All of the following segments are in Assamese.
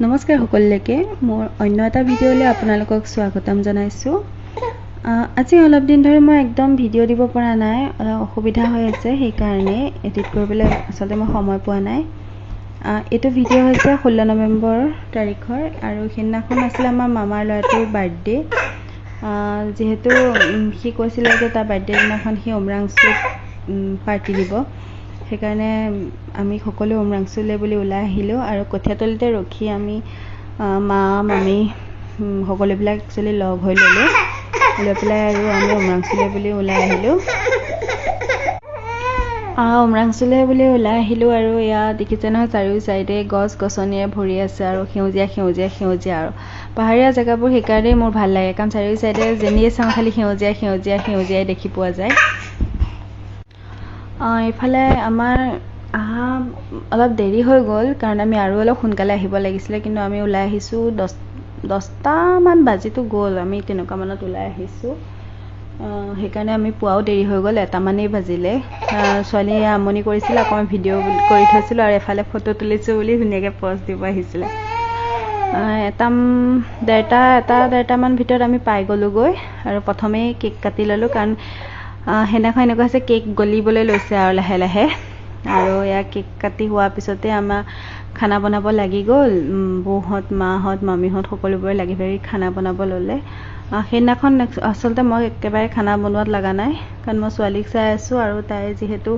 নমস্কাৰ সকলোকে মোৰ অন্য এটা ভিডিঅ'লৈ আপোনালোকক স্বাগতম জনাইছো। আজি অলপ দিন ধৰি মই একদম ভিডিঅ' দিব পৰা নাই, অলপ অসুবিধা হৈ আছে, সেই কাৰণে এডিট কৰিবলৈ আসলে মই সময় পোৱা নাই। এইটো ভিডিঅ' হৈছে 16 নৱেম্বৰ তাৰিখৰ আৰু সেইদিনাখন আছিল আমাৰ মামাৰ ল'ৰাটোৰ বাৰ্থডে। যিহেতু সি কৈছিলে যে তাৰ বাৰ্থডে দিনাখন সি উমৰাংচুত পাৰ্টি দিব, সেইকাৰণে আমি সকলো উমৰাংচুলৈ বুলি ওলাই আহিলোঁ আৰু কঠীয়াতলিতে ৰখি আমি মা মামী সকলোবিলাক একচুৱেলি লগ হৈ ল'লোঁ, লৈ পেলাই আৰু আমি উমৰাংচুলৈ বুলি ওলাই আহিলোঁ। উমৰাংচুলৈ বুলি ওলাই আহিলোঁ আৰু ইয়াত দেখিছে নহয় চাৰিও চাইডে গছ গছনিয়ে ভৰি আছে আৰু সেউজীয়া সেউজীয়া সেউজীয়া আৰু পাহাৰীয়া জেগাবোৰ সেইকাৰণেই মোৰ ভাল লাগে, কাৰণ চাৰিও চাইডে যেনিয়ে চাওঁ খালি সেউজীয়া সেউজীয়া সেউজীয়াই দেখি পোৱা যায়। এইফালে আমাৰ অহা অলপ দেৰি হৈ গ'ল, কাৰণ আমি আৰু অলপ সোনকালে আহিব লাগিছিলে, কিন্তু আমি ওলাই আহিছোঁ 10টামান বাজিতো গ'ল, আমি তেনেকুৱা মানত ওলাই আহিছোঁ। সেইকাৰণে আমি পোৱাও দেৰি হৈ গ'ল, 1টামানেই বাজিলে। ছোৱালীয়ে আমনি কৰিছিলে, অকণমান ভিডিঅ' কৰি থৈছিলোঁ আৰু এফালে ফটো তুলিছোঁ বুলি ধুনীয়াকৈ প'জ দিব আহিছিলে। 1:30মান ভিতৰত আমি পাই গ'লোগৈ আৰু প্ৰথমেই কেক কাটি ল'লোঁ, কাৰণ সেইদিনাখন এনেকুৱা হৈছে কেক গলিবলৈ লৈছে আৰু লাহে লাহে, আৰু এয়া কেক কাটি হোৱাৰ পিছতে আমাৰ খানা বনাব লাগি গ'ল। বৌহঁত মাহঁত মামীহঁত সকলোবোৰে লাগি ভাগি খানা বনাব ল'লে। সেইদিনাখন আচলতে মই একেবাৰে খানা বনোৱাত লগা নাই, কাৰণ মই ছোৱালীক চাই আছোঁ আৰু তাই যিহেতু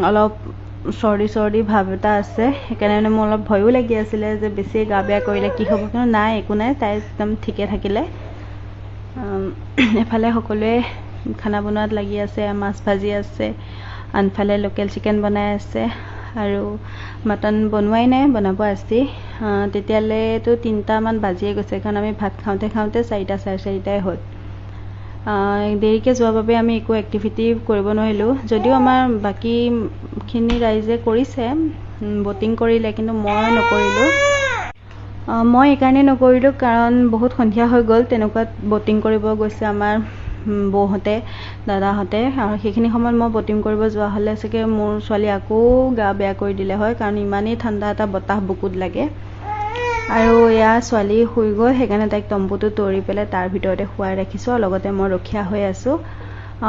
অলপ চৰ্দি ভাৱ এটা আছে, সেইকাৰণে মোৰ অলপ ভয়ো লাগি আছিলে যে বেছি গা বেয়া কৰিলে কি হ'ব, কিন্তু নাই, একো নাই, তাই একদম ঠিকে থাকিলে। এফালে সকলোৱে খানা বনোৱাত লাগি আছে, মাছ ভাজি আছে, আনফালে লোকেল চিকেন বনাই আছে আৰু মাটন বনোৱাই নাই, বনাব আছেই। তেতিয়ালৈতো 3টামান বাজিয়ে গৈছে, কাৰণ আমি ভাত খাওঁতে 4টা 4:30 হ'ল। দেৰিকৈ যোৱাৰ বাবে আমি একো এক্টিভিটি কৰিব নোৱাৰিলোঁ, যদিও আমাৰ বাকীখিনি ৰাইজে কৰিছে, ব'টিং কৰিলে, কিন্তু মই নকৰিলোঁ। মই এইকাৰণে নকৰিলোঁ কাৰণ বহুত সন্ধিয়া হৈ গ'ল, তেনেকুৱাত ব'টিং কৰিব গৈছে আমাৰ বৌহঁতে দাদাহঁতে, আৰু সেইখিনি সময়ত মই ব'টিং কৰিব যোৱা হ'লে চাগে মোৰ ছোৱালী আকৌ গা বেয়া কৰি দিলে হয়, কাৰণ ইমানেই ঠাণ্ডা এটা বতাহ বুকুত লাগে। আৰু এয়া ছোৱালী শুই গ'ল, সেইকাৰণে তাইক তম্বুটো তৰি পেলাই তাৰ ভিতৰতে শুৱাই ৰাখিছোঁ আৰু লগতে মই ৰখীয়া হৈ আছোঁ।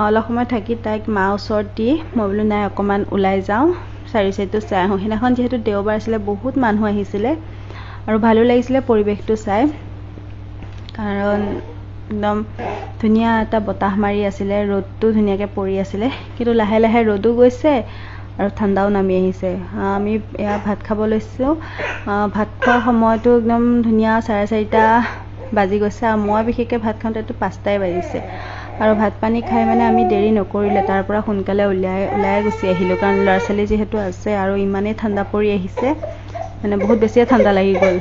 অলপ সময় থাকি তাইক মাৰ ওচৰত দি মই বোলো নাই অকণমান ওলাই যাওঁ, চাৰি চাইডটো চাই আহোঁ। সেইদিনাখন যিহেতু দেওবাৰ আছিলে, বহুত মানুহ আহিছিলে আৰু ভালো লাগিছিলে পৰিৱেশটো চাই, কাৰণ একদম ধুনীয়া এটা বতাহ মাৰি আছিলে, ৰ'দটো ধুনীয়াকৈ পৰি আছিলে, কিন্তু লাহে লাহে ৰ'দো গৈছে আৰু ঠাণ্ডাও নামি আহিছে। আমি এয়া ভাত খাব লৈছোঁ, ভাত খোৱাৰ সময়টো একদম ধুনীয়া 4:30 বাজি গৈছে, আৰু মই বিশেষকৈ ভাত খাওঁতেতো 5টাই বাজিছে, আৰু ভাত পানী খাই মানে আমি দেৰি নকৰিলোঁ, তাৰ পৰা সোনকালে ওলাই গুচি আহিলোঁ, কাৰণ ল'ৰা ছোৱালী যিহেতু আছে আৰু ইমানেই ঠাণ্ডা পৰি আহিছে, মানে বহুত বেছিয়ে ঠাণ্ডা লাগি গ'ল।